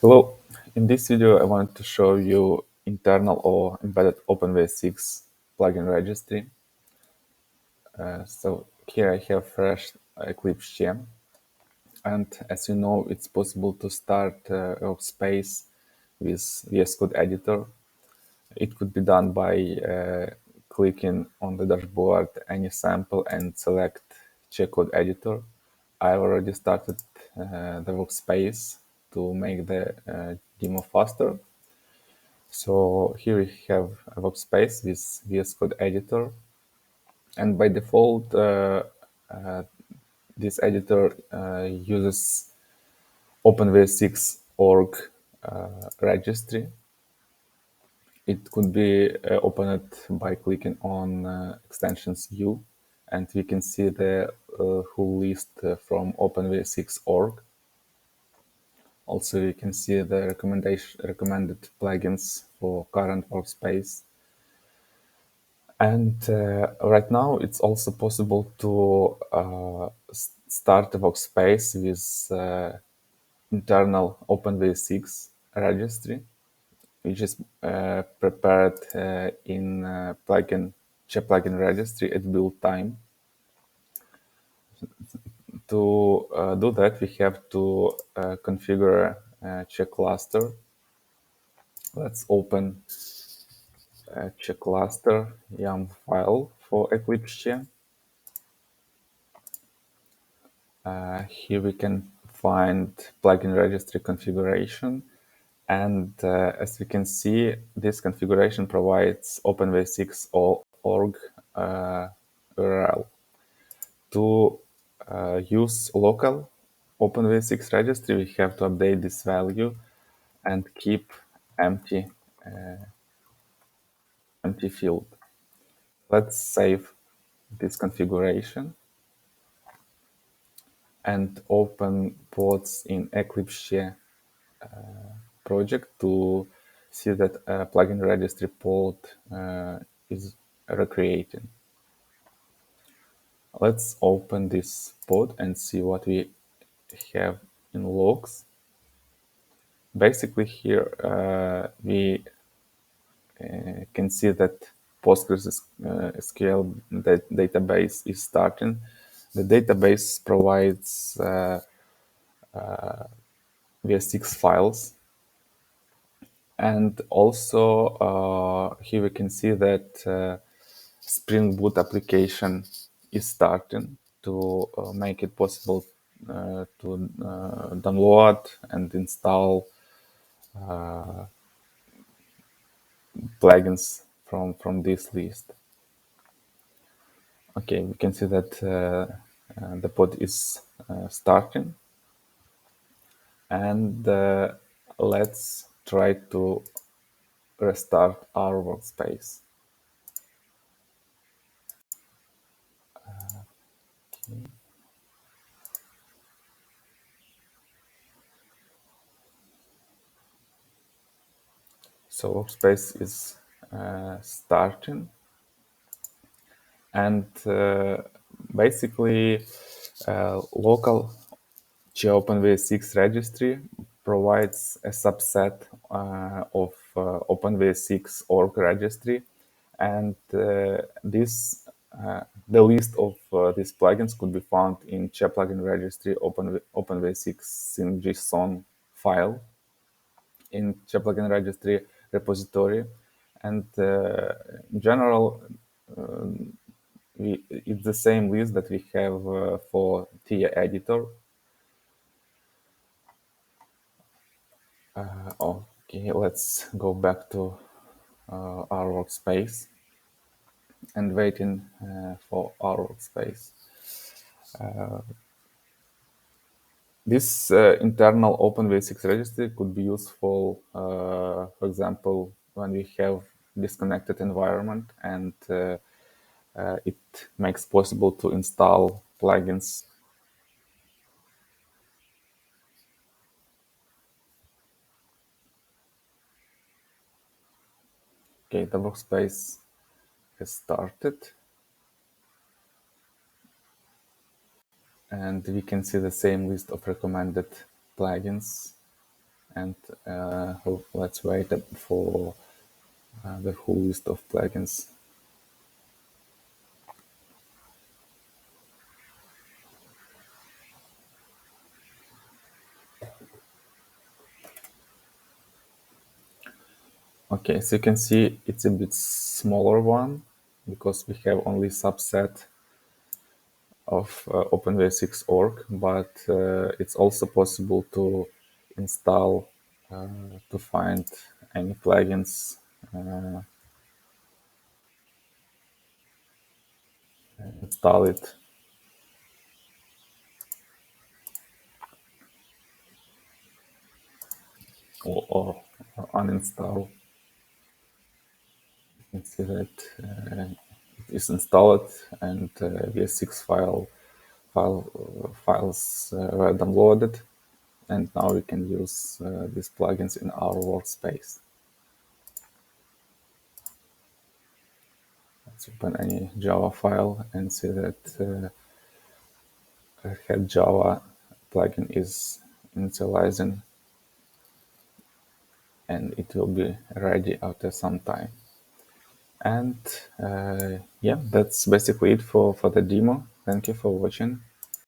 Hello, in this video I wanted to show you internal or embedded openvsx plugin registry. So here I have fresh Eclipse gem, and as you know, it's possible to start a workspace with VS Code editor. It could be done by clicking on the dashboard any sample and select check code editor. I already started the workspace to make the demo faster. So here we have a workspace with VS Code editor, and by default, this editor uses openvsx org registry. It could be opened by clicking on extensions view, and we can see the whole list from openvsx org. Also, you can see the recommended plugins for current workspace. And right now, it's also possible to start a workspace with internal openvsx registry, which is prepared in plugin registry at build time. To do that, we have to configure check cluster. Let's open check cluster YAML file for Eclipse. Here we can find plugin registry configuration. And as we can see, this configuration provides openvsx org URL. To use local openvsx registry, we have to update this value and keep empty field. Let's save this configuration and open ports in Eclipse project to see that a plugin registry port is recreated. Let's open this pod and see what we have in logs. Basically here we can see that PostgreSQL database is starting. The database provides VS6 files, and also here we can see that Spring Boot application is starting to make it possible to download and install plugins from this list. Okay, we can see that the pod is starting, and let's try to restart our workspace. Okay. So workspace is starting, and basically local openvsx registry provides a subset of openvsx org registry, and this the list of these plugins could be found in plugin registry openvsx syng.json file in plugin registry repository. And in general, it's the same list that we have for TIA editor. Okay, let's go back to our workspace and waiting for our workspace. This internal openvsx registry could be useful, for example, when we have disconnected environment, and it makes possible to install plugins. Okay, the workspace has started, and we can see the same list of recommended plugins and let's wait for the full list of plugins. Okay, so you can see it's a bit smaller one because we have only subset of openvsx org, but it's also possible to install to find any plugins, uh, install it, or uninstall. You can see that it is installed and vsx files were downloaded, and now we can use these plugins in our workspace. Let's open any Java file and see that head Java plugin is initializing, and it will be ready after some time. And yeah, that's basically it for the demo. Thank you for watching.